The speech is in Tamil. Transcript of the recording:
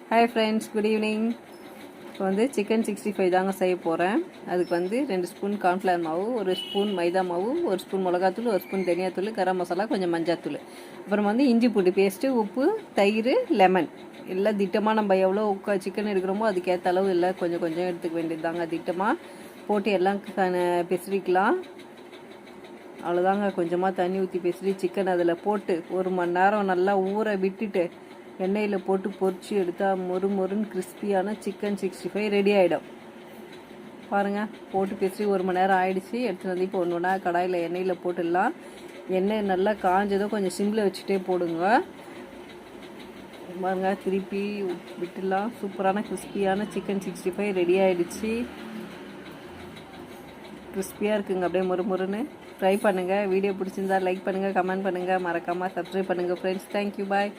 Hi friends, good evening. இப்போ வந்து சிக்கன் 65 தாங்க செய்ய போகிறேன். அதுக்கு வந்து 2 ஸ்பூன் கார்ன்ஃப்ளவர் மாவு, 1 ஸ்பூன் மைதா மாவு, 1 ஸ்பூன் மிளகாத்தூள், 1 ஸ்பூன் தனியாத்தூள், கரம் மசாலா, கொஞ்சம் மஞ்சாத்தூள், அப்புறம் வந்து இஞ்சி பூண்டு பேஸ்ட்டு, உப்பு, தயிர், லெமன் எல்லாம் திட்டமாக நம்ம எவ்வளோ சிக்கன் எடுக்கிறோமோ அதுக்கேற்ற அளவு எல்லாம் கொஞ்சம் கொஞ்சம் எடுத்துக்க வேண்டியது தாங்க. திட்டமாக போட்டு எல்லாம் பிசறிக்கலாம். அவ்வளோதாங்க. கொஞ்சமாக தண்ணி ஊற்றி பேசி சிக்கன் அதில் போட்டு 1 மணி நேரம் நல்லா ஊற விட்டுட்டு எண்ணெயில் போட்டு பொரிச்சு எடுத்தால் மொறுன்னு கிறிஸ்பியான சிக்கன் 65 ரெடி ஆகிடும். பாருங்கள், போட்டு பேசி 1 மணி நேரம் ஆகிடுச்சி. எடுத்துகிட்டு வந்து இப்போ ஒன்று ஒன்றா கடாயில் எண்ணெயில் போட்டுடலாம். எண்ணெய் நல்லா காஞ்சதும் கொஞ்சம் சிம்மில் வச்சுட்டே போடுங்க. பாருங்கள், திருப்பி விட்டுடலாம். சூப்பரான கிறிஸ்பியான சிக்கன் 65 ரெடி ஆகிடுச்சு. கிறிஸ்பியாக இருக்குங்க, அப்படியே மொறுன்னு. ட்ரை பண்ணுங்கள். வீடியோ பிடிச்சிருந்தா லைக் பண்ணுங்கள், கமெண்ட் பண்ணுங்கள், மறக்காமல் சப்ஸ்கிரைப் பண்ணுங்கள் ஃப்ரெண்ட்ஸ். தேங்க்யூ, பாய்.